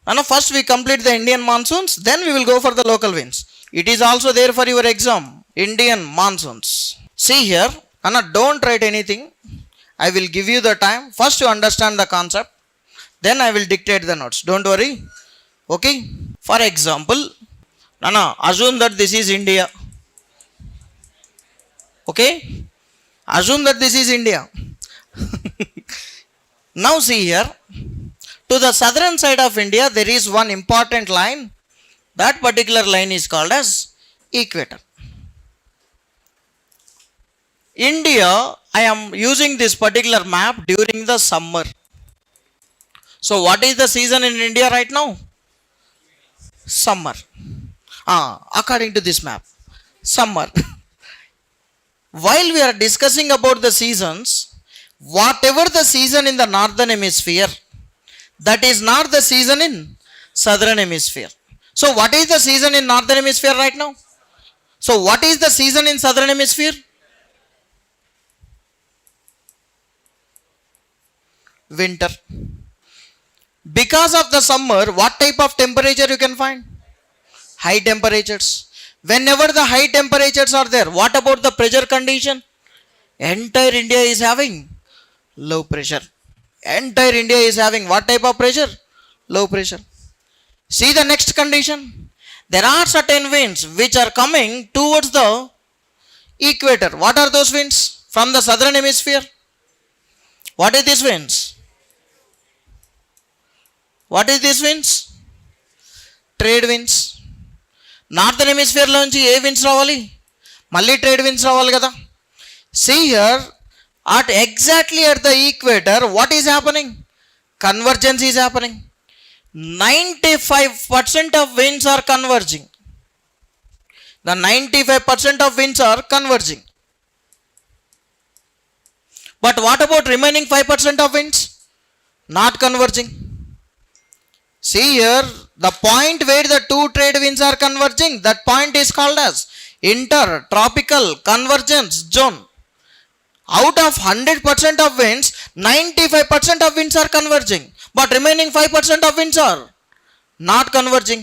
And first we complete the Indian monsoons, then we will go for the local winds. It is also there for your exam, Indian monsoons. See here, Anna, don't write anything. I will give you the time. First you understand the concept, then I will dictate the notes. Don't worry. Okay. For example, Anna, assume that this is India. Okay. Assume that this is India. Now see here, to the southern side of India, there is one important line. That particular line is called as equator. India, I am using this particular map during the summer. So what is the season in India right now? Summer. According to this map, summer. While we are discussing about the seasons, whatever the season in the northern hemisphere, that is not the season in southern hemisphere. So what is the season in northern hemisphere right now? So what is the season in southern hemisphere? Winter. Because of the summer, what type of temperature you can find? High temperatures. Whenever the high temperatures are there, what about the pressure condition? Entire India is having low pressure. Entire India is having what type of pressure? Low pressure. See the next condition. There are certain winds which are coming towards the equator. What are those winds? From the southern hemisphere. What is these winds? What is these winds? Trade winds. Northern హెమిస్ఫియర్లో నుంచి ఏ winds రావాలి? మళ్ళీ trade winds రావాలి కదా. See here, at exactly at the equator, what is happening? Convergence is happening. 95% of winds are converging. The 95% of winds are converging. But what about remaining 5% of winds? Not converging. See here, the point where the two trade winds are converging, that point is called as intertropical convergence zone. Out of 100% of winds, 95% of winds are converging, but remaining 5% of winds are not converging.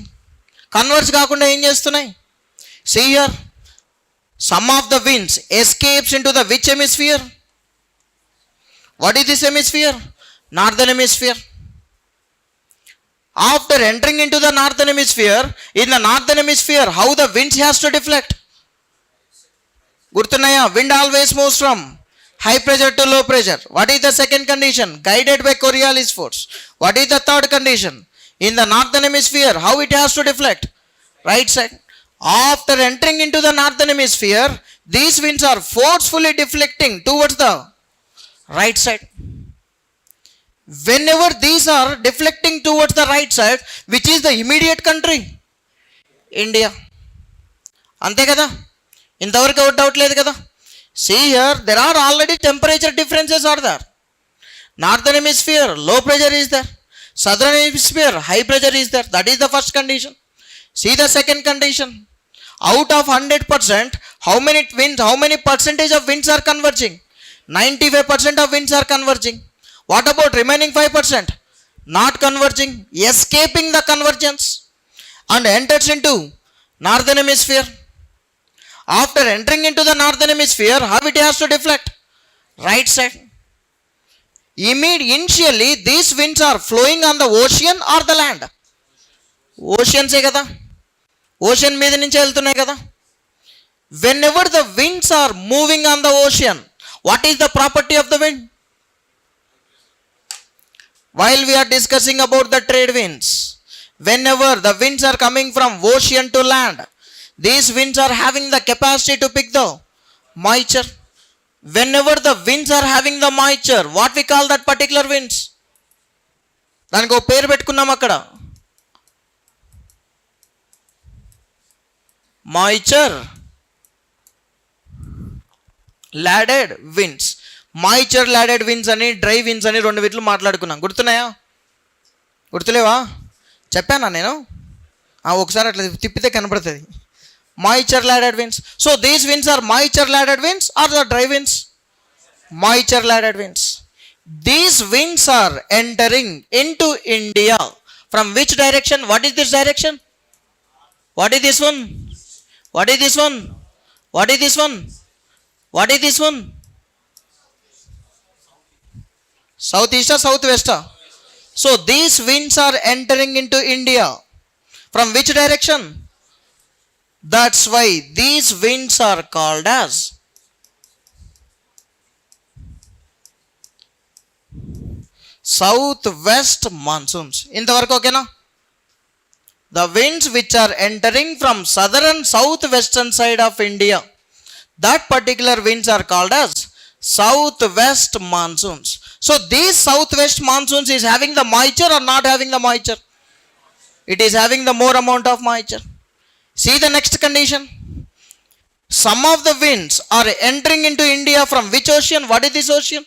Converge కాకుండా ఏం చేస్తున్నాయి? See here, some of the winds escapes into the which hemisphere? What is this hemisphere? Northern hemisphere. After entering into the northern hemisphere, in the northern hemisphere, how the winds has to deflect? Gurtunaya, wind always moves from high pressure to low pressure. What is the second condition? Guided by Coriolis force. What is the third condition? In the northern hemisphere, how it has to deflect? Right side. After entering into the northern hemisphere, these winds are forcefully deflecting towards the right side. Whenever these are deflecting towards the right side, which is the immediate country? India. Ante kada? Intavaraku doubt ledhu kada? See here, there are already temperature differences are there. Northern hemisphere, low pressure is there. Southern hemisphere, high pressure is there. That is the first condition. See the second condition. Out of 100%, how many percentage of winds are converging? 95% of winds are converging. What about remaining 5%? Not converging, escaping the convergence and enters into northern hemisphere. After entering into the northern hemisphere, how it has to deflect? Right side. Initially, these winds are flowing on the ocean or the land? Oceans e kada? Ocean మీద నుంచి వెళ్తున్నాయి కదా. Whenever the winds are moving on the ocean, what is the property of the wind? While we are discussing about the trade winds, whenever the winds are coming from ocean to land, these winds are having the capacity to pick the moisture. Whenever the winds are having the moisture, what we call that particular winds? దానికి ఒక పేరు పెట్టుకున్నాం అక్కడ. Moisture laden winds. Moisture laden winds అని dry winds అని రెండు వీటిలో మాట్లాడుకున్నాం. గుర్తున్నాయా? గుర్తులేవా? చెప్పానా నేను? ఒకసారి అట్లా తిప్పితే కనపడుతుంది. Moisture laden winds. So these winds are moisture laden winds are the dry winds? Moisture laden winds. These winds are entering into India From which direction? What is this direction? What is this one? What is this one? What is this one? What is this one? Southeast or southwest? So these winds are entering into India. From which direction? That's why these winds are called as southwest monsoons. ఇంతవరకు ఓకేనా? The winds which are entering from southern southwestern side of India, that particular winds are called as southwest monsoons. So these southwest monsoons is having the moisture or not having the moisture? It is having the more amount of moisture. See the next condition. Some of the winds are entering into India from which ocean? What is this ocean?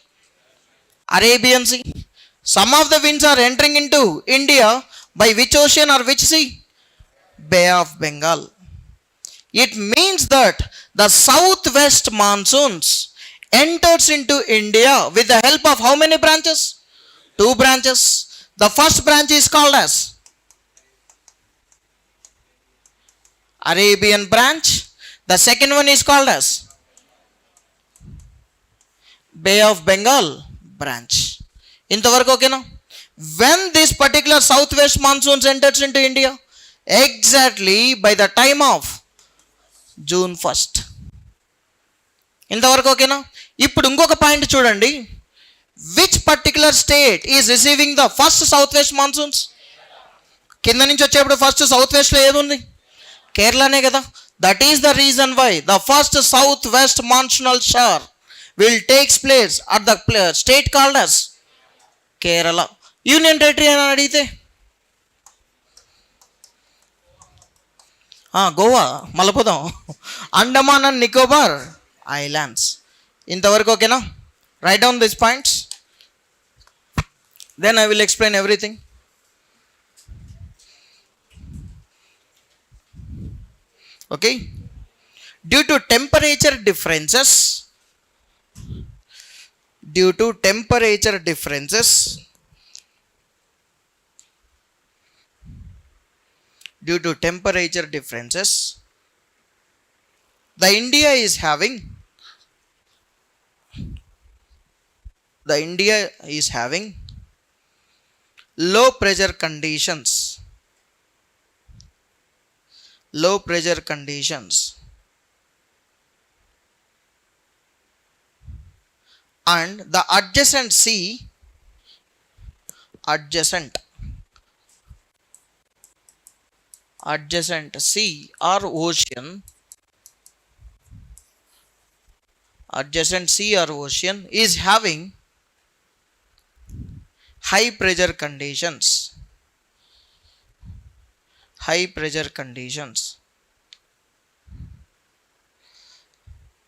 Arabian Sea. Some of the winds are entering into India by which ocean or which sea? Bay of Bengal. It means that the southwest monsoons enters into India with the help of how many branches? Two branches. The first branch is called as Arabian branch. The second one is called as Bay of Bengal branch. ఇంతవరకు ఓకేనా? When this particular southwest monsoons enters into India? Exactly by the time of June 1st. ఇంతవరకు ఓకేనా? ఇప్పుడు ఇంకొక point చూడండి. Which particular state is receiving the first southwest monsoons? కింద నుంచి వచ్చేప్పుడు ఫస్ట్ సౌత్ వెస్ట్లో ఏది ఉంది? కేరళనే కదా. That is the reason why the first southwest monsoonal shower will takes place at the state called as Kerala. Union territory అని అడిగితే గోవా మలపోదాం. Andaman and Nicobar islands. ఇంతవరకు ఓకేనా? Write down this points, then I will explain everything. Okay, due to temperature differences, the India is having low pressure conditions and the adjacent sea or ocean is having high pressure conditions.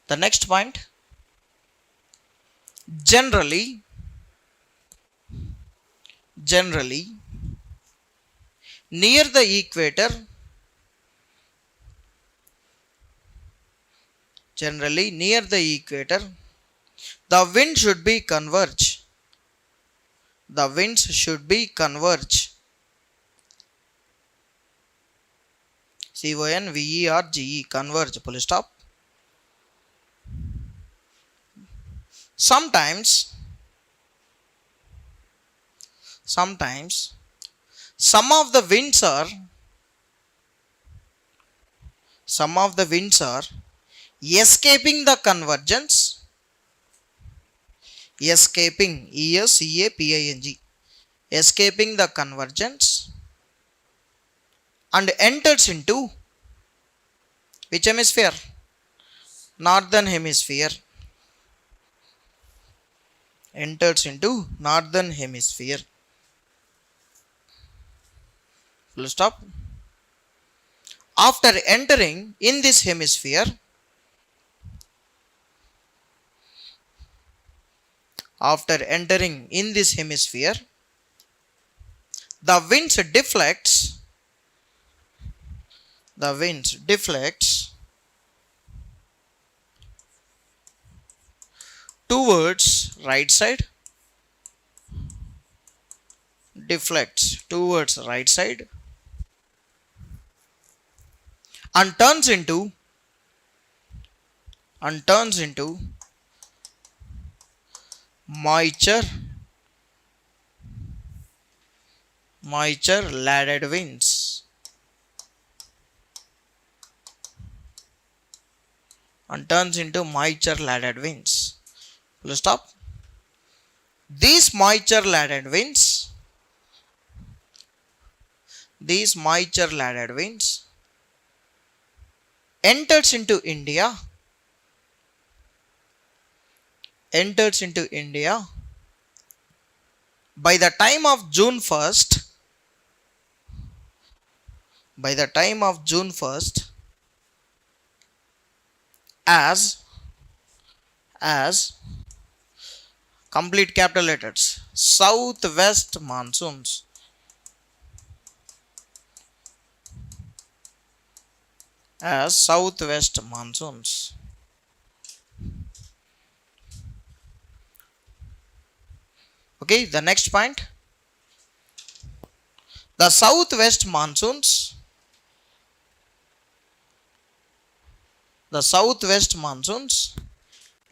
The next point, generally near the equator, the winds should be converge. CONVERGE, converge, full stop. Sometimes some of the winds are escaping the convergence, escaping the convergence and enters into which hemisphere? Northern hemisphere. Full stop. After entering in this hemisphere, the winds deflects towards right side deflects towards right side and turns into moisture laden winds, Full stop. These moisture laden winds enters into India by the time of June 1st as complete capital letters southwest monsoons. Okay, the next point. The southwest monsoons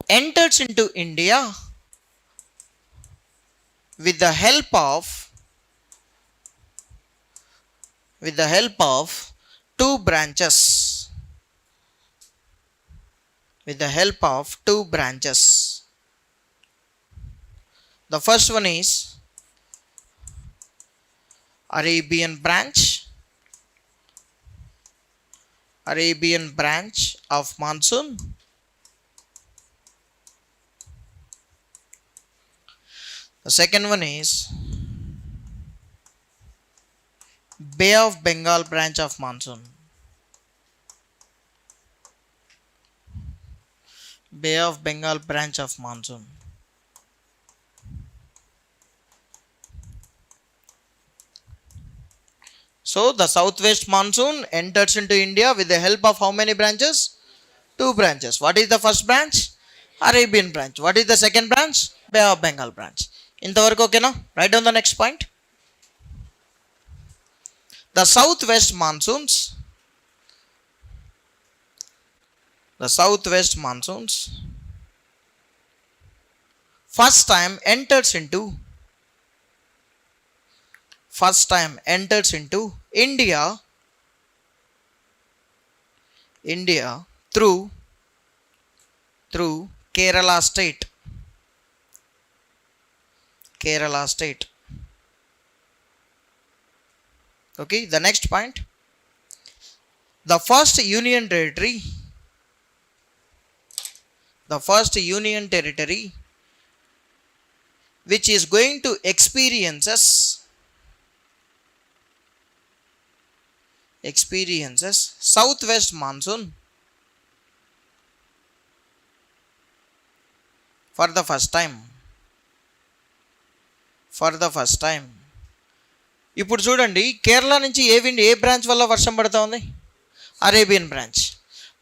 enters into India with the help of two branches. The first one is Arabian branch of monsoon. The second one is Bay of Bengal branch of monsoon. So the southwest monsoon enters into India with the help of how many branches? Two branches. What is the first branch? Arabian branch. What is the second branch? Bay of Bengal branch. Intavaraku okay na? Write down the next point. The southwest monsoons first time enters into India through Kerala state. Okay, the next point. The first union territory which is going to experiences southwest monsoon for the first time. ఇప్పుడు చూడండి, కేరళ నుంచి ఏ branch వల్ల వర్షం పడుతూ ఉంది? Arabian branch.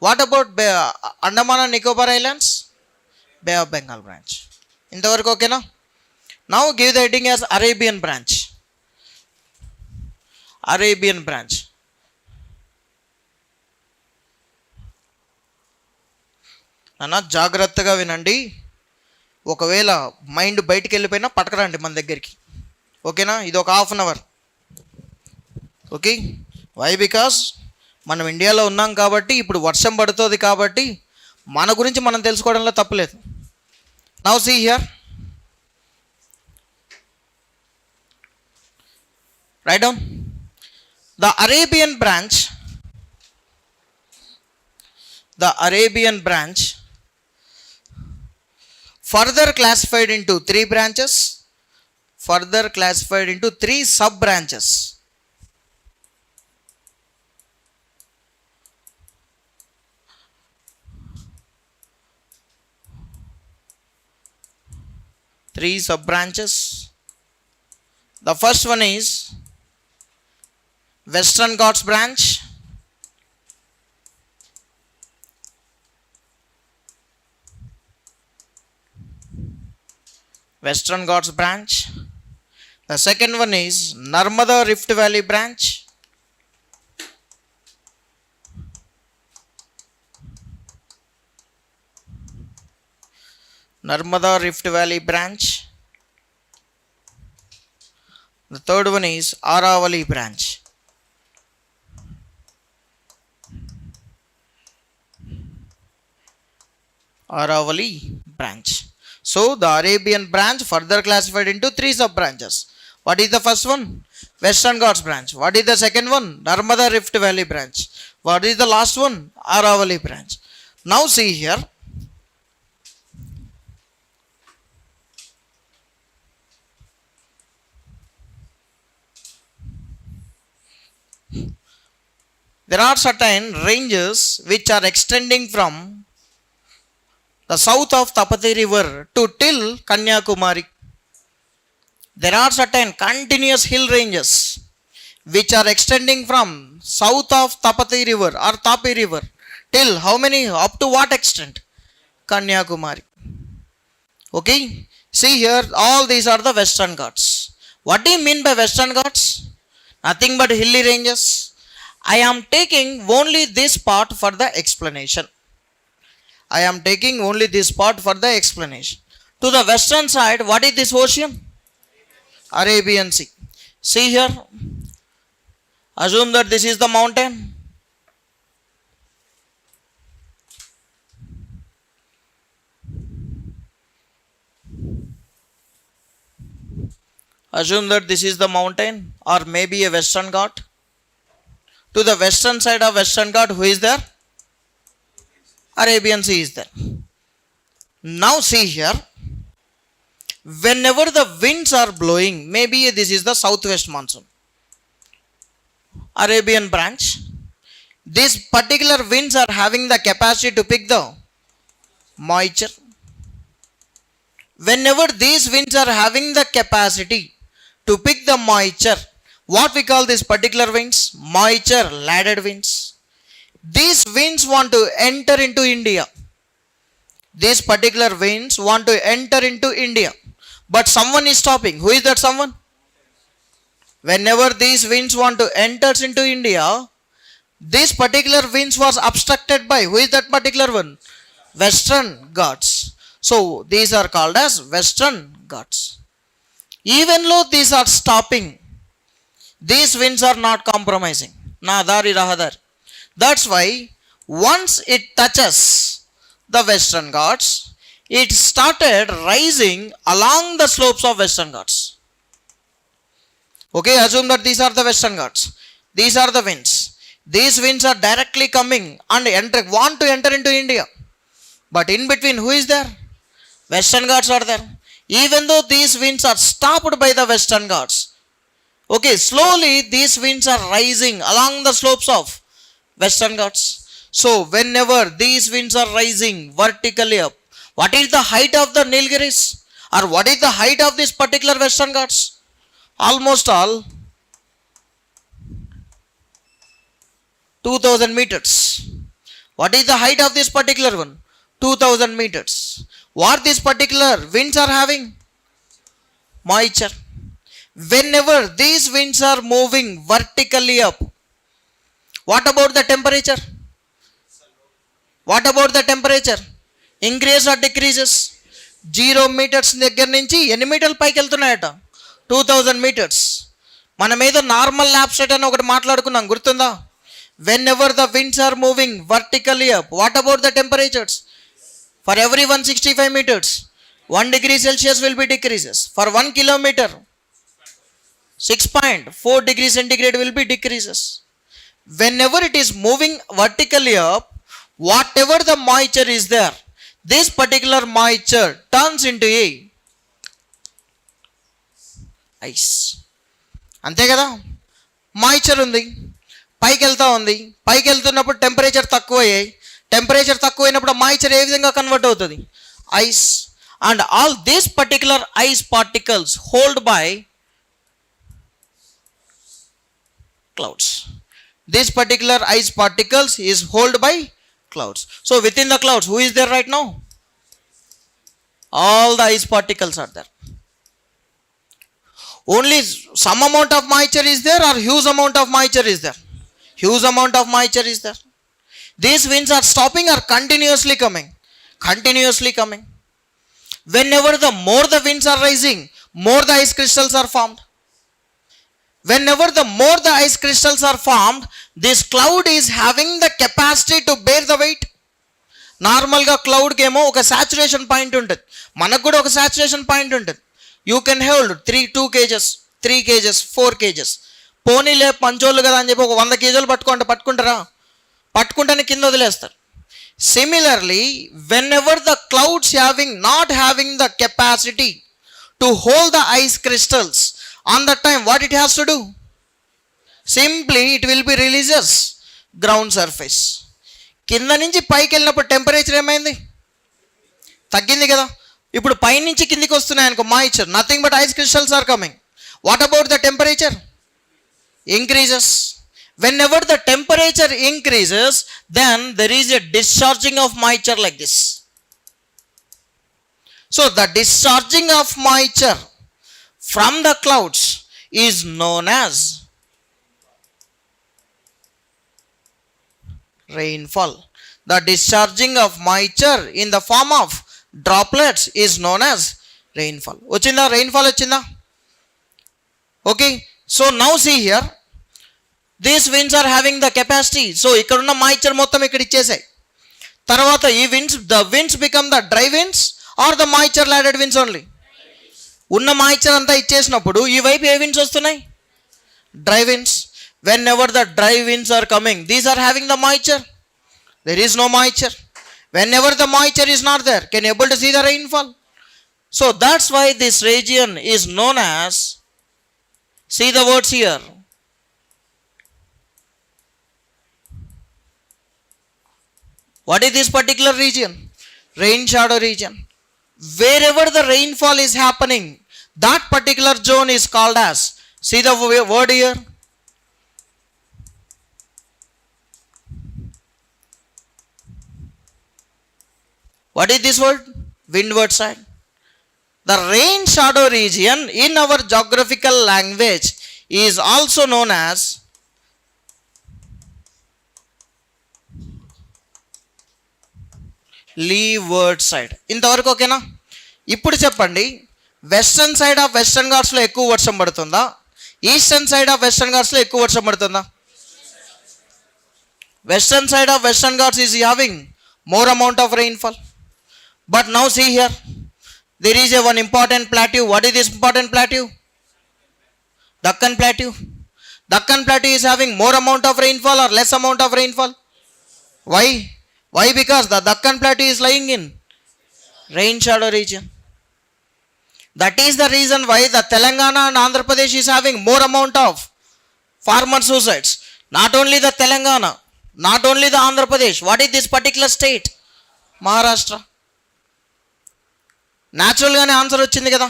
What about Andaman and Nicobar islands? Bay of Bengal branch. ఇంతవరకు ఓకేనా? Now give the heading as Arabian branch. అన్న జాగ్రత్తగా వినండి. ఒకవేళ మైండ్ బయటికి వెళ్ళిపోయినా పట్టుకురండి మన దగ్గరికి. ఓకేనా? ఇది ఒక half an hour. Okay, why? Because మనం ఇండియాలో ఉన్నాం కాబట్టి, ఇప్పుడు వర్షం పడుతుంది కాబట్టి మన గురించి మనం తెలుసుకోవడంలో తప్పులేదు. Now see here, right down the Arabian branch further classified into three sub branches. The first one is Western Ghats branch. The The second one is Narmada Rift Valley branch. Narmada Rift Valley branch. The third one is Aravalli branch. Aravalli branch. So the Arabian branch further classified into 3 sub branches. What is the first one? Western Ghats branch. What is the second one? Narmada Rift Valley branch. What is the last one? Aravalli branch. Now see here. There are certain ranges which are extending from the south of Tapati river to till Kanyakumari. There are certain continuous hill ranges which are extending from south of Tapati river or Tapi river till how many? Up to what extent? Kanyakumari. Okay. See here, all these are the Western Ghats. What do you mean by Western Ghats? Nothing but hilly ranges. I am taking only this part for the explanation. I am taking only this part for the explanation. To the western side, what is this ocean? Arabian Sea. See here. Assume that this is the mountain. Assume that this is the mountain or maybe a Western Ghat. To the western side of Western Ghat, who is there? Arabian Sea is there. Now see here. Whenever the winds are blowing, maybe this is the southwest monsoon. Arabian branch. These particular winds are having the capacity to pick the moisture. Whenever these winds are having the capacity to pick the moisture, what we call these particular winds? Moisture laden winds. These winds want to enter into India. These particular winds want to enter into India. But someone is stopping. Who is that someone? Whenever these winds want to enter into India, these particular winds was obstructed by, who is that particular one? Western Ghats. So these are called as Western Ghats. Even though these are stopping, these winds are not compromising. Na dari rahadar. That's why once it touches the Western Ghats, it started rising along the slopes of Western Ghats. Okay, assume that these are the Western Ghats. These are the winds. These winds are directly coming and want to enter into India. But in between, who is there? Western Ghats are there. Even though these winds are stopped by the Western Ghats, okay, slowly these winds are rising along the slopes of Western Ghats. So whenever these winds are rising vertically up, what is the height of the Nilgiris? Or what is the height of this particular Western Ghats? Almost all 2000 meters. What is the height of this particular one? 2000 meters. What these particular winds are having? Moisture. Whenever these winds are moving vertically up, what about the temperature? What about the temperature? Increase or decreases? 0 meters దగ్గర నుంచి ఎన్ని మీటర్ల పైకి వెళ్తున్నాయట? 2000 meters. మనం ఏదో normal lab set అని ఒకటి మాట్లాడుకున్నాం, గుర్తుందా? Whenever the winds are moving vertically up, what about the temperatures? For every 165 meters, 1 degree Celsius will be decreases. For 1 kilometer, 6.4 degrees centigrade will be decreases. Whenever it is moving vertically up, whatever the moisture is there, this particular moisture turns into a ice. అంతే కదా, moisture ఉంది, పైకి వెళ్తా ఉంది, పైకి వెళ్తున్నప్పుడు temperature తక్కువయ్యాయి, temperature తక్కువైనప్పుడు moisture ఏ విధంగా convert అవుతుంది? Ice. And all these particular ice particles hold by clouds. This particular ice particles is held by clouds. So within the clouds, who is there right now? All the ice particles are there. Only some amount of moisture is there or huge amount of moisture is there? Huge amount of moisture is there. These winds are stopping or continuously coming? Continuously coming. Whenever the more the winds are rising, more the ice crystals are formed. Whenever the more the ice crystals are formed, this cloud is having the capacity to bear the weight. నార్మల్గా క్లౌడ్కి ఏమో ఒక saturation point ఉంటుంది, మనకు కూడా ఒక saturation point ఉంటుంది. You can hold 2 kgs, 3 kgs, 4 kgs. పోనీలే పంచోళ్ళు కదా అని చెప్పి ఒక 100 kgs పట్టుకుంటారా? పట్టుకుంటానే కింద వదిలేస్తారు. Similarly, whenever the clouds not having the capacity to hold the ice crystals, on that time what it has to do? Simply it will be releases ground surface. కింద నుంచి పైకి వెళ్ళినప్పుడు టెంపరేచర్ ఏమైంది? తగ్గింది కదా. ఇప్పుడు పై నుంచి కిందికి వస్తున్నాయి అనుకో moisture, nothing but ice crystals are coming. What about the temperature? Increases. Whenever the temperature increases, then there is a discharging of moisture like this. So the discharging of moisture from the clouds is known as rainfall. The discharging of moisture in the form of droplets is known as rainfall. Ochinda rainfall ochinda? Okay, so now see here, these winds are having the capacity. So ఇక్కడ ఉన్న moisture మొత్తం ఇక్కడ ఇచ్చేసాయి. తర్వాత ఈ winds, the winds become the dry winds or the moisture laden winds only? ఉన్న moisture అంతా ఇచ్చేసినప్పుడు ఈ వైపు ఏ winds వస్తున్నాయి? Dry winds. Whenever the dry winds are coming, these are having the moisture. There is no moisture. Whenever the moisture is not there, can you able to see the rainfall? So that's why this region is known as, see the words here, what is this particular region? Rain shadow region. Wherever the rainfall is happening, that particular zone is called as, see the word here, what is this word? Windward side. The rain shadow region in our geographical language is also known as leeward side. ఇంతవరకు ఓకేనా? ఇప్పుడు చెప్పండి, western side of western ఘాట్స్లో ఎక్కువ వర్షం పడుతుందా, eastern side of western ఘాట్స్లో ఎక్కువ వర్షం పడుతుందా? Western side of western Ghats is having more amount of rainfall. But now see here, there is one important plateau. What is this important plateau? Deccan plateau. Deccan plateau is having more amount of rainfall or less amount of rainfall? Why? Why? Because the Deccan plateau is lying in rain shadow region. That is the reason why the Telangana and Andhra Pradesh is having more amount of farmer suicides. Not only the Telangana, not only the Andhra Pradesh. What is this particular state? Maharashtra. Natural gaane answer వచ్చింది కదా.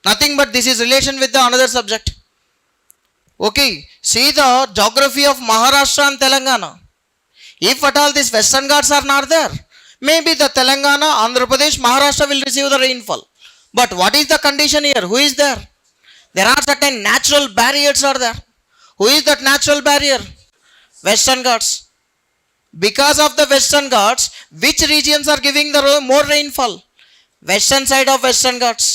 Nothing but this is relation with the another subject. Okay, see the geography of Maharashtra and Telangana. If at all these western ghats are not there, maybe the Telangana, Andhra Pradesh, Maharashtra will receive the rainfall. But what is the condition here? Who is there? There are certain natural barriers are there. Who is that natural barrier? Western ghats. Because of the western ghats, which regions are giving the more rainfall? Western side of western ghats.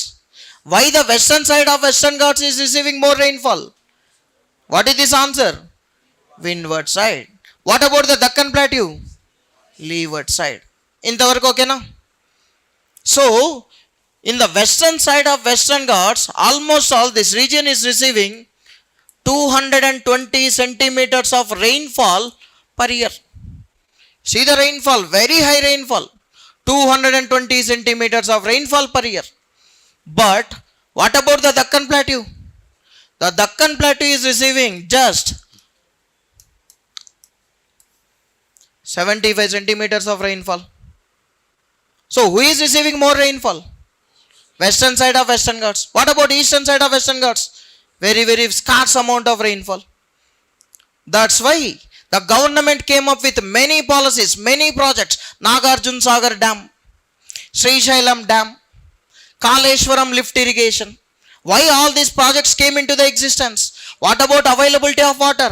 Why the western side of western ghats is receiving more rainfall? What is this answer? Windward side. What about the Deccan plateau? Leeward side. ఇంతవరకు ఓకేనా? So in the western side of western ghats, almost all this region is receiving 220 centimeters of rainfall per year. See the rainfall, very high rainfall, 220 centimeters of rainfall per year. But what about the Deccan plateau? The Deccan plateau is receiving just 75 centimeters of rainfall. So who is receiving more rainfall? Western side of western ghats. What about eastern side of western ghats? Very, very scarce amount of rainfall. That's why the government came up with many policies, many projects. Nagarjuna Sagar Dam, Srishailam Dam, Kaleshwaram lift irrigation. Why all these projects came into the existence? What about availability of water?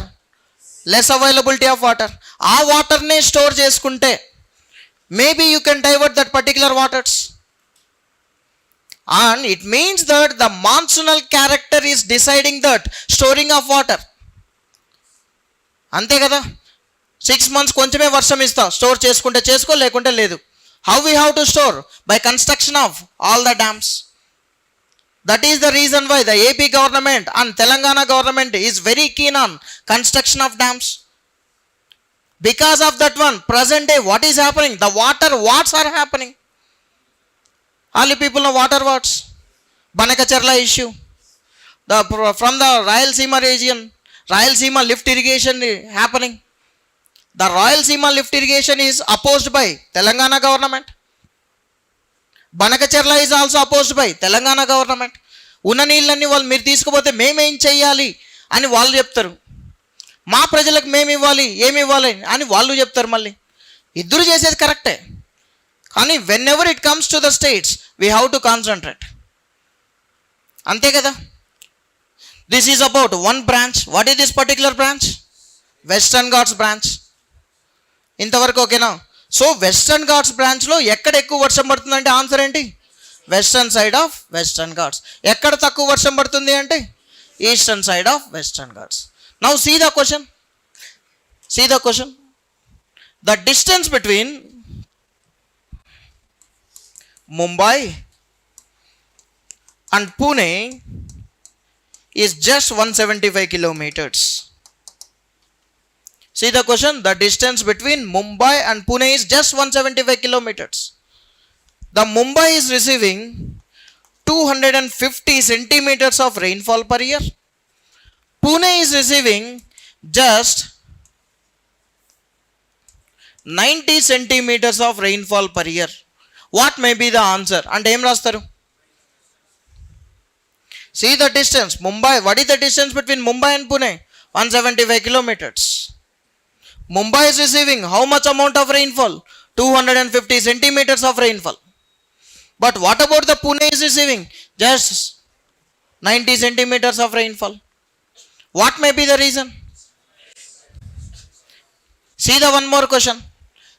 Less availability of water. ఆ వాటర్నే store చేసుకుంటే maybe you can divert that particular waters. And it means that the monsoonal character is deciding that storing of water. అంతే కదా, 6 months కొంచెమే వర్షం ఇస్తా, store చేసుకుంటే చేసుకో, లేకుంటే లేదు. How we have to store? By construction of all the dams. That is the reason why the AP government and Telangana government is very keen on construction of dams. Because of that one, present day what is happening? The water wars are happening. All the people know water wars. Banakacherla issue. From the Rayalaseema region, Rayalaseema lift irrigation happening. The Rayalaseema lift irrigation is opposed by Telangana government. Banakacherla is also opposed by Telangana government. ఉన్న నీళ్ళని వాళ్ళు మీరు తీసుకుపోతే మేమేం చెయ్యాలి అని వాళ్ళు చెప్తారు, మా ప్రజలకు మేము ఇవ్వాలి ఏమి ఇవ్వాలి అని వాళ్ళు చెప్తారు. మళ్ళీ ఇద్దరు చేసేది కరెక్టే, కానీ whenever it comes to the states we have to concentrate. అంతే కదా. This is about one branch. What is this particular branch? Western Ghats branch. ఇంతవరకు ఓకేనా? సో వెస్టర్న్ ఘాట్స్ బ్రాంచ్లో ఎక్కడ ఎక్కువ వర్షం పడుతుందంటే ఆన్సర్ ఏంటి? Western side of western Ghats. ఎక్కడ తక్కువ వర్షం పడుతుంది అంటే eastern side of western Ghats. Now see the question. The distance between Mumbai and Pune is just 175 kilometers. See the question. The distance between Mumbai and Pune is just 175 kilometers. The Mumbai is receiving 250 centimeters of rainfall per year. Pune is receiving just 90 centimeters of rainfall per year. What may be the answer? And em rastaru? See the distance. Mumbai, what is the distance between Mumbai and Pune? 175 kilometers. Mumbai is receiving how much amount of rainfall? 250 centimeters of rainfall. But what about the Pune is receiving? Just 90 centimeters of rainfall. What may be the reason? See the one more question.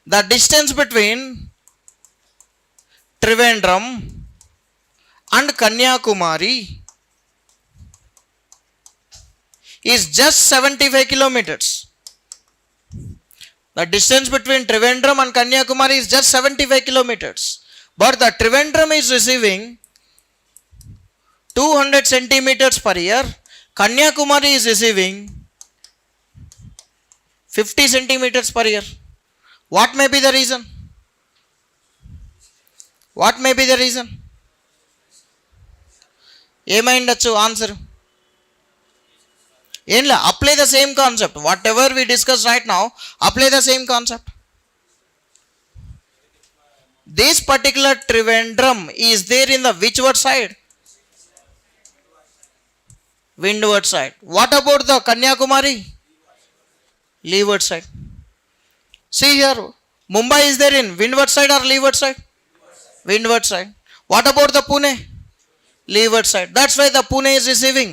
The distance between Trivandrum and Kanyakumari is just 75 kilometers. The distance between Trivandrum and Kanyakumari is just 75 kilometers. But the Trivandrum is receiving 200 centimeters per year. Kanyakumari is receiving 50 centimeters per year. What may be the reason? What may be the reason? ఏమైండొచ్చు answer? ఏంలా apply the same concept. Whatever we discuss right now, apply the same concept. This particular Trivandrum is there in the whichward side? Windward side. What about the Kanyakumari? Leeward side. See here, Mumbai is there in windward side or leeward side? Windward side. What about the Pune? Leeward side. That's why the Pune is receiving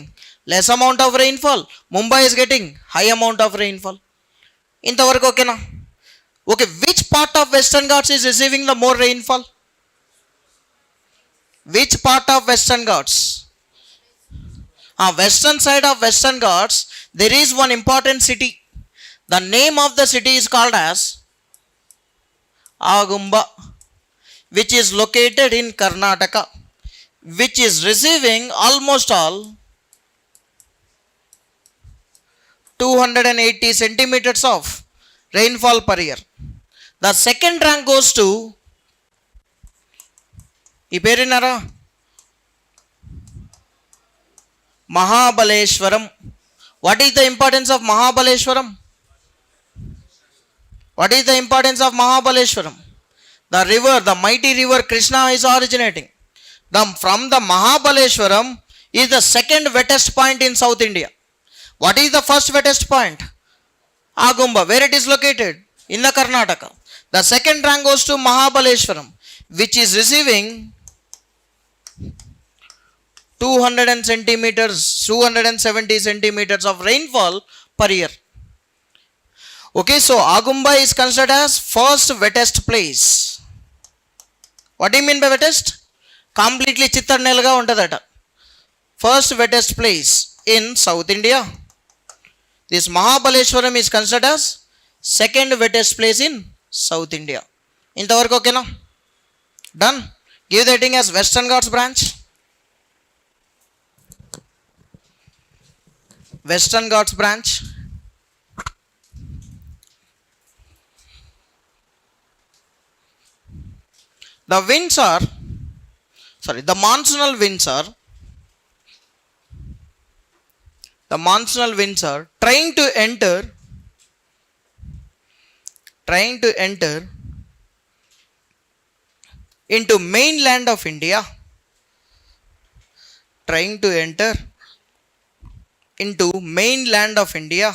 less amount of rainfall. Mumbai is getting high amount of rainfall. ఇంతవరకు ఓకేనా? Okay. Which part of western Ghats is receiving the more rainfall? Which part of western ghats? Western side of western ghats, there is one important city. The name of the city is called as Agumba, which is located in Karnataka, which is receiving almost all 280 centimeters of rainfall per year. The second rank goes to ఈ పేరున్నారా? Mahabaleshwaram. What is the importance of Mahabaleshwaram? What is the importance of Mahabaleshwaram? The river, the mighty river Krishna is originating. From the Mahabaleshwaram is the second wettest point in South India. What is the first wettest point? Agumba. Where it is located? In the Karnataka. The second rank goes to Mahabaleshwaram, which is receiving 270 centimeters of rainfall per year. Okay, so Agumba is considered as first wettest place. What do you mean by wettest? Completely చిత్తడినేలుగా ఉంటుందట. First wettest place in South India. This Mahabaleshwaram is considered as second wettest place in South India. ఇంతవరకు ఓకేనా? Done. Give the heading as Western Ghats branch. Western Ghats branch. The monsoonal winds are trying to enter into mainland of India. Trying to enter into mainland of India.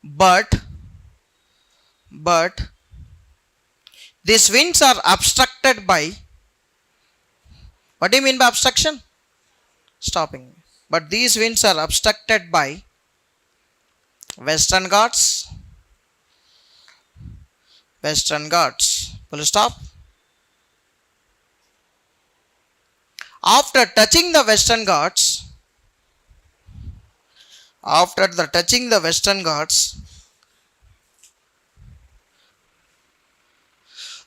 But these winds are obstructed by, what do you mean by obstruction? Stopping. But these winds are obstructed by Western Ghats. Full stop. After touching the Western Ghats,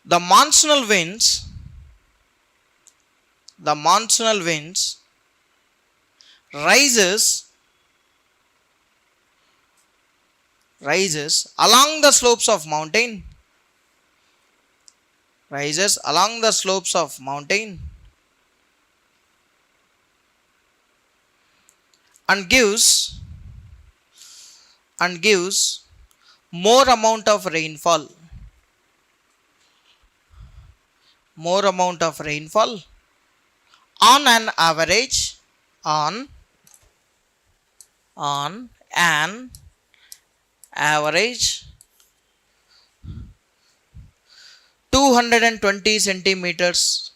the monsoonal winds rises along the slopes of mountain. And gives more amount of rainfall. On an average 220 centimeters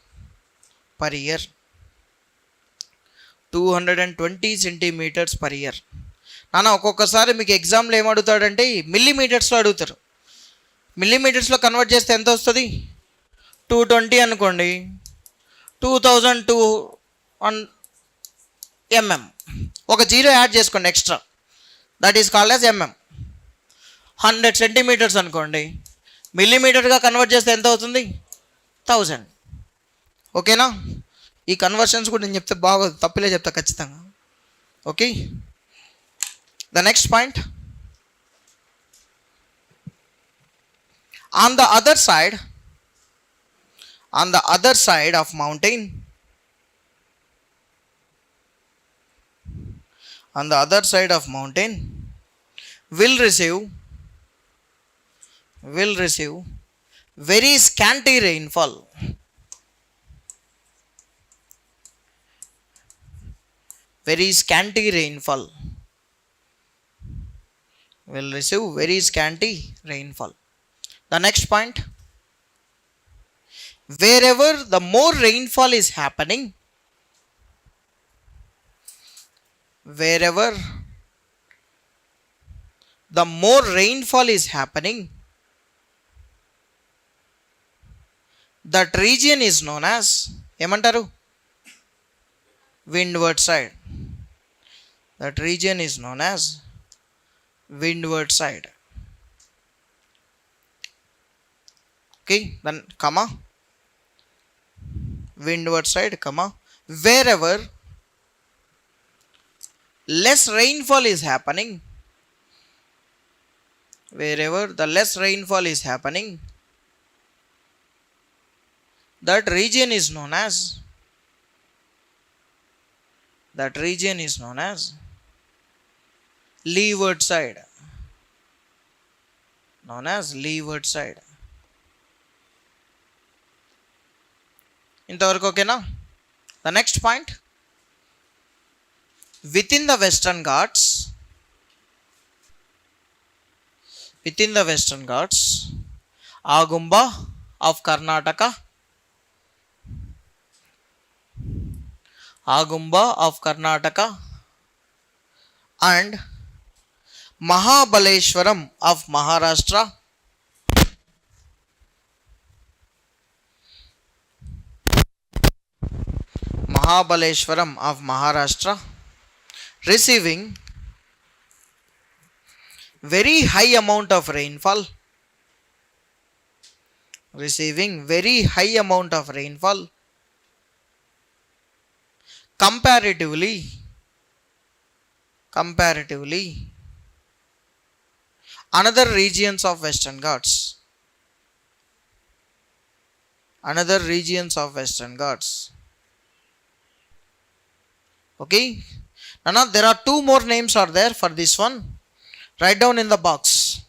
per year. 220 centimeters per year. నాన్న ఒక్కొక్కసారి మీకు ఎగ్జామ్లో ఏమడుగుతాడంటే మిల్లీమీటర్స్లో అడుగుతారు. మిల్లీమీటర్స్లో convert చేస్తే ఎంత వస్తుంది? 220 అనుకోండి, 2002 mm. ఒక జీరో యాడ్ చేసుకోండి extra, that is called as mm. 100 centimetres అనుకోండి, మిల్లీమీటర్గా కన్వర్ట్ చేస్తే ఎంత అవుతుంది? 1000. ఓకేనా? ఈ కన్వర్షన్స్ కూడా నేను చెప్తే బాగోదు, తప్పులే చెప్తా ఖచ్చితంగా. Okay, the next point. On the other side of mountain, will receive very scanty rainfall. Will receive very scanty rainfall. The next point. Wherever the more rainfall is happening, that region is known as ఏమంటారు? Windward side. That region is known as windward side. Okay, then comma, windward side, comma, wherever less rainfall is happening, that region is known as leeward side. ఇంతవరకు ఓకేనా? The next point. within the Western Ghats, Agumba of Karnataka, Agumba of Karnataka, and Mahabaleshwaram of Maharashtra. Mahabaleshwaram of Maharashtra receiving very high amount of rainfall. Receiving very high amount of rainfall comparatively another regions of Western Ghats. Okay. Now there are two more names are there for this one. Write down in the box.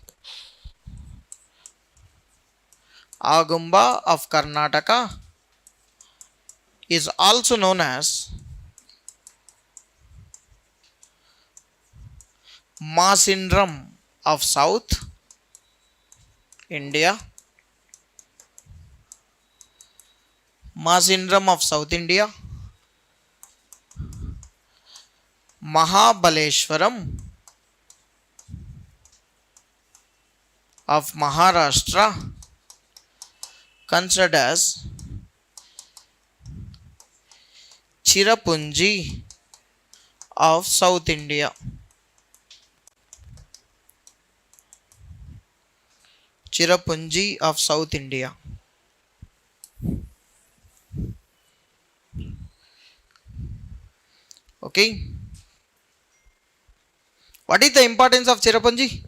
Agumba of Karnataka is also known as Masindram of South India. Masindram of South India. Mahabaleshwaram of Maharashtra, considered as Cherrapunji of South India. Cherrapunji of South India. Okay. What is the importance of Cherrapunji?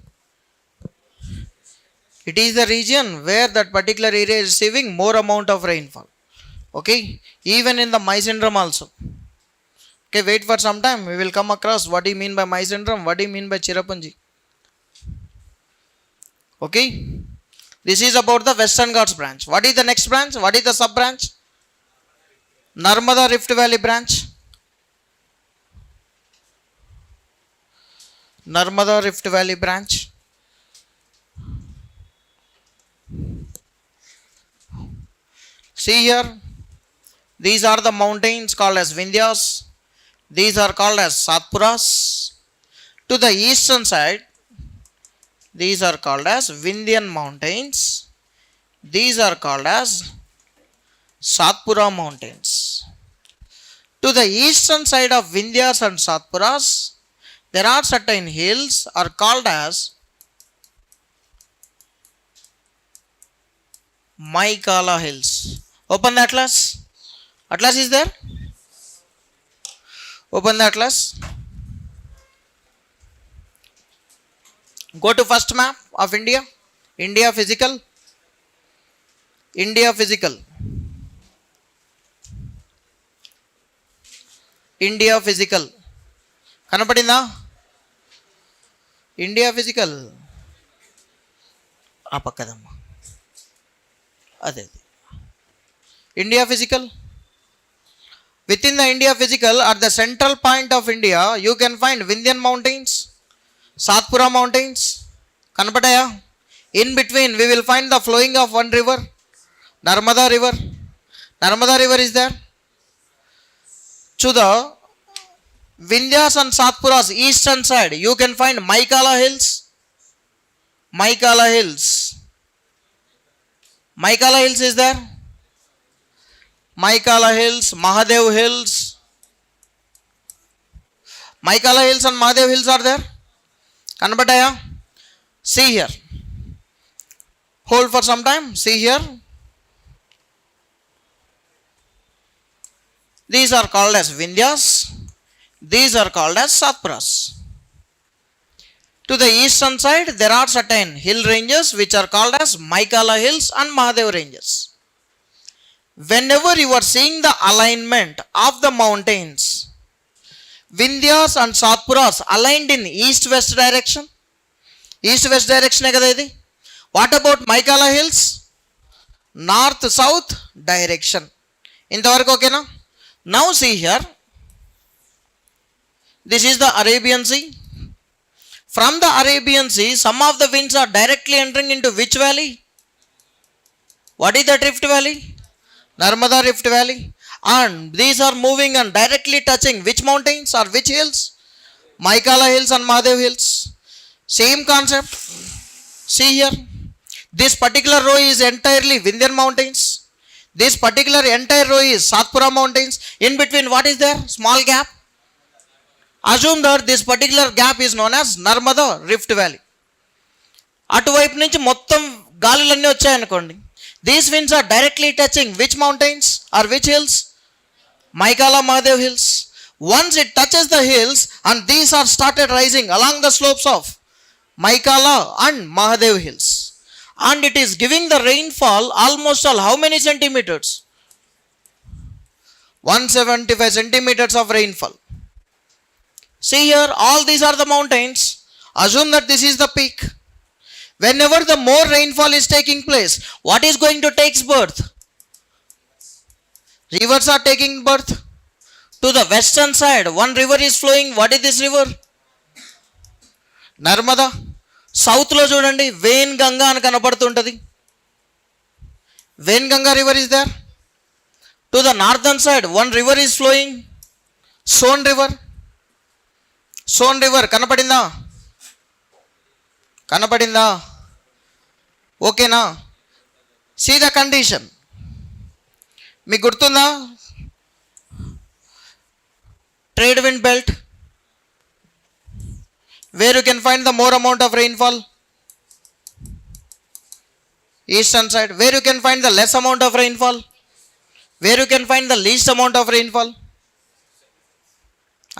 It is the region where that particular area is receiving more amount of rainfall. Okay. Even in the Mysindram also. Okay, wait for some time. We will come across what do you mean by Mysindram, what do you mean by Cherrapunji. Okay. This is about the Western Ghats branch. What is the next branch? What is the sub branch? Narmada Rift Valley branch. Narmada Rift Valley branch. See here, these are the mountains called as Vindhyas. These are called as Satpuras. To the eastern side, these are called as Vindhyan mountains. These are called as Satpura mountains. To the eastern side of Vindhyas and Satpuras, there are certain hills are called as Maikala hills. Open the atlas. Atlas is there? Open the atlas. Go to first map of India. India physical. India physical. India physical. కనపడిందా? India physical ఆ పక్కదమ్మా అదే India physical. Within the India physical, at the central point of India, you can find Vindhyan mountains, Satpura mountains. Kanapataya. In between, we will find the flowing of one river, Narmada river. Narmada river is there. To the Vindhyas and Satpuras eastern side, you can find Maikala hills. Maikala hills. Maikala hills is there. Maikala hills, Mahadev hills. Maikala hills and Mahadev hills are there. Kanapataya. See here. Hold for some time. See here. These are called as Vindhyas. These are called as Satpuras. To the eastern side, there are certain hill ranges which are called as Maikala hills and Mahadev ranges. Whenever you are seeing the alignment of the mountains, Vindhyas and Satpuras aligned in east-west direction. East-west direction kada idi. What about Maikala hills? North-south direction. Intavaraku okay na? Now see here. This is the Arabian Sea. From the Arabian Sea, some of the winds are directly entering into which valley? What is that Rift Valley? Narmada Rift Valley. and these are moving and directly touching which mountains or which hills? Maikala Hills and Mahadev Hills. Same concept. See here, this particular row is entirely Vindhyan mountains. This particular entire row is Satpura mountains. In between, what is there? Small gap. Assume that this particular gap is known as Narmada Rift Valley. అటువైపు నుంచి మొత్తం గాలులన్నీ వచ్చాయనుకోండి. These winds are directly touching which mountains or which hills? Maikala Mahadev Hills. Once it touches the hills and these are started rising along the slopes of Maikala and Mahadev Hills, and it is giving the rainfall almost all how many centimeters? 175 centimeters of rainfall. See here, all these are the mountains. Assume that this is the peak. Whenever the more rainfall is taking place, what is going to take birth? Rivers are taking birth. To the western side, one river is flowing. What is this river? Narmada. South లో చూడండి, వేన్ గంగా అని కనపడుతుంటది. వేన్ Ganga river is there. To the northern side, one river is flowing. Son river. Son river కనపడిందా? కనపడిందా? ఓకేనా? See the condition. మీకు గుర్తుందా? Trade wind belt, where you can find the more amount of rainfall? Eastern side. Where you can find the less amount of rainfall? Where you can find the least amount of rainfall?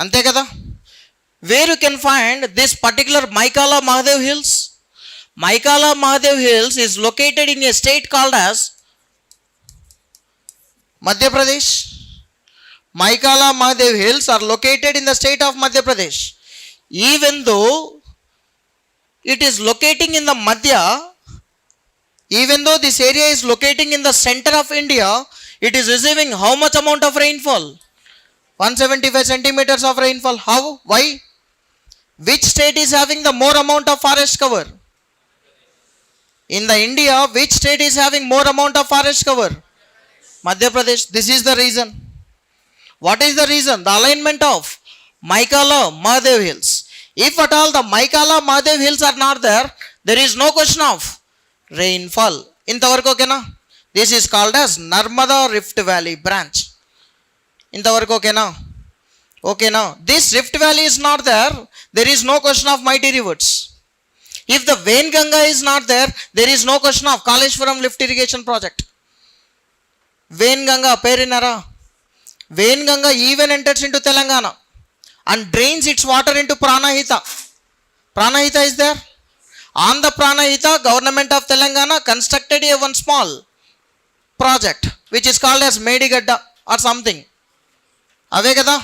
అంతే కదా? Where you can find this particular Maikala Mahadev Hills? Maikala Mahadev Hills is located in a state called as Madhya Pradesh. Maikala Mahadev Hills are located in the state of Madhya Pradesh. Even though it is locating in the Madhya, even though this area is locating in the center of India, it is receiving how much amount of rainfall? 175 centimeters of rainfall. How? Why? Which state is having the more amount of forest cover? In the India, which state is having more amount of forest cover? Madhya Pradesh. This is the reason. What is the reason? The alignment of Maikala Mahadev Hills. If at all the Maikala Mahadev Hills are not there, there is no question of rainfall. ఇంతవరకు ఓకేనా? This is called as Narmada Rift Valley branch. ఇంతవరకు ఓకేనా? ఓకేనా? This Rift Valley is not there, there is no question of mighty rivers. If the Vein Ganga is not there, there is no question of Kaleshwaram lift irrigation project. Vein Ganga పేరినారా? Vein Ganga even enters into Telangana and drains its water into Pranahita. Pranahita is there. On the Pranahita, government of Telangana constructed a one small project which is called as Medigadda or something. అవే కదా?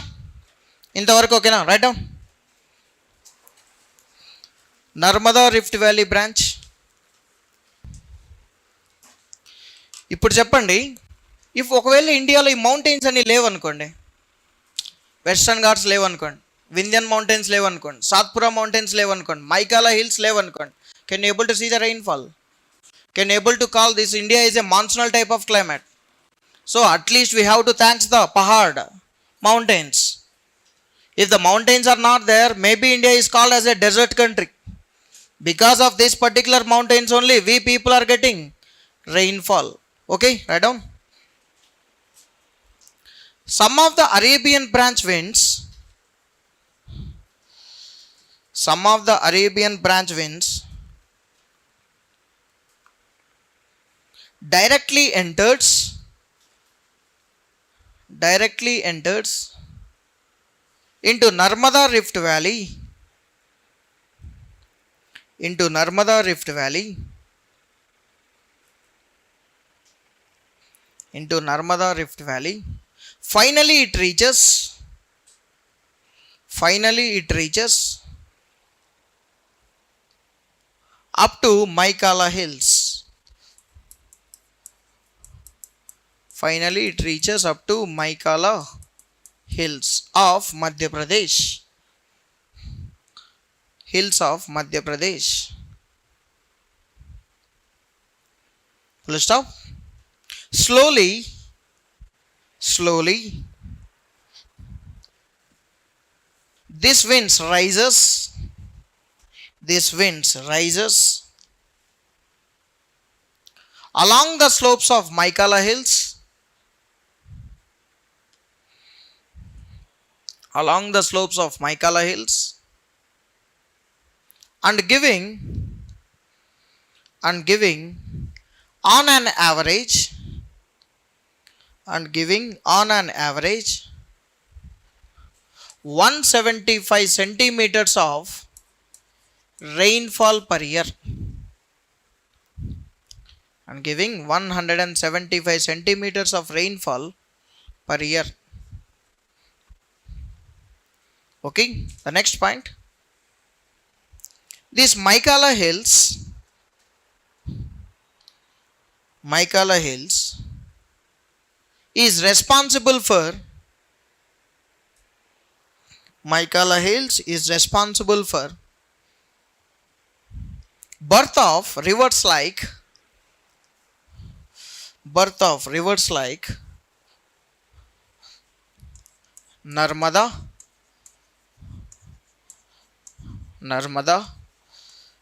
ఇంతవరకు ఓకేనా? Write down. Narmada rift valley branch. ఇప్పుడు చెప్పండి, if ఒకవేళ ఇండియాలో ఈ mountains అన్ని లేవనుకోండి, వెస్టర్న్ ఘాట్స్ లేవనుకోండి, వింధ్యన్ మౌంటైన్స్ లేవనుకోండి, సాత్పురా మౌంటైన్స్ లేవనుకోండి, మైకాలా హిల్స్ లేవనుకోండి, can able to see the rainfall? Can able to call this India is a monsoonal type of climate? So at least we have to thank the Pahad mountains. If the mountains are not there, maybe India is called as a desert country. Because of this particular mountains only, we people are getting rainfall. Okay, write down. Some of the Arabian branch winds, directly enters into Narmada Rift Valley, finally it reaches up to Maikala Hills. Finally it reaches up to Maikala Hills of Madhya Pradesh. Full stop. Slowly slowly. This winds rises. This winds rises along the slopes of Maikala Hills. Along the slopes of Maikala Hills, and giving on an average, 175 centimeters of rainfall per year, and giving 175 centimeters of rainfall per year. Okay, the next point. This Maikala Hills is responsible for birth of rivers like Narmada,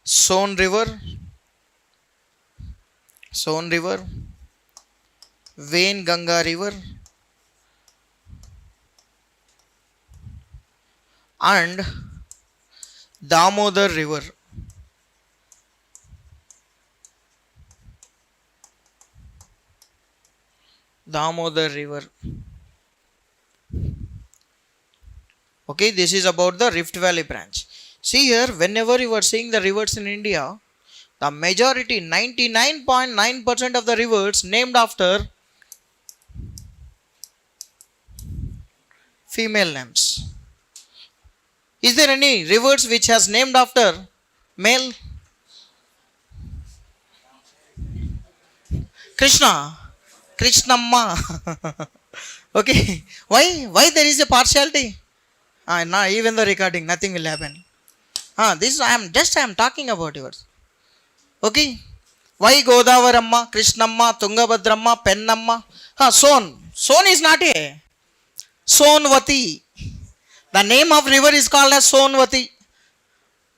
Son River, Ganga River, and Damodar River. Okay, this is about the Rift Valley branch. See here, whenever you are seeing the rivers in India, the majority, 99.9% of the rivers named after female names. Is there any rivers which has named after male? Krishnamma. Okay, why there is a partiality? Now even the recording, nothing will happen. This I am talking about yours. Okay, why Godavaramma, Krishnamma, Tungabhadramma, Pennamma? Son is not a Sonvati. The name of river is called as Sonvati.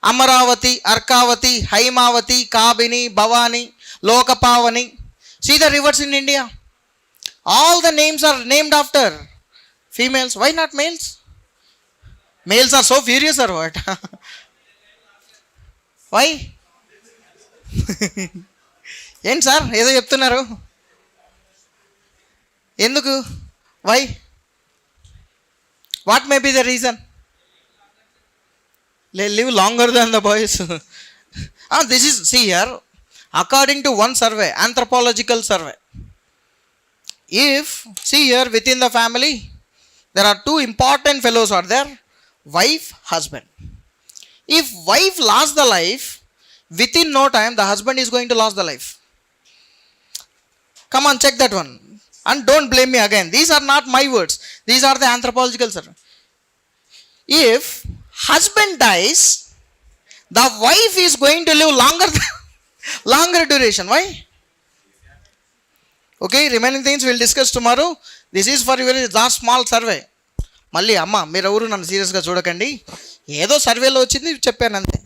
Amaravati, Arkavati, Haimavati, Kabini, Bhavani, Lokapavani. See the rivers in India. All the names are named after females. Why not males? Males are so furious or what? Why? ఏంటి sir ఏదో చెప్తున్నారు, ఎందుకు? Why? What may be the reason? They live longer than the boys. This is, see here, according to one survey, anthropological survey. If, see here, within the family, there are two important fellows are there, wife, husband. If wife lost the life, within no time, the husband is going to lose the life. Come on, check that one. And don't blame me again. These are not my words. These are the anthropological survey. If husband dies, the wife is going to live longer duration. Why? Okay, remaining things we'll discuss tomorrow. This is for your last small survey. మళ్ళీ అమ్మ మీరు ఎవరు నన్ను సీరియస్గా చూడకండి, ఏదో సర్వేలో వచ్చింది చెప్పాను అంతే.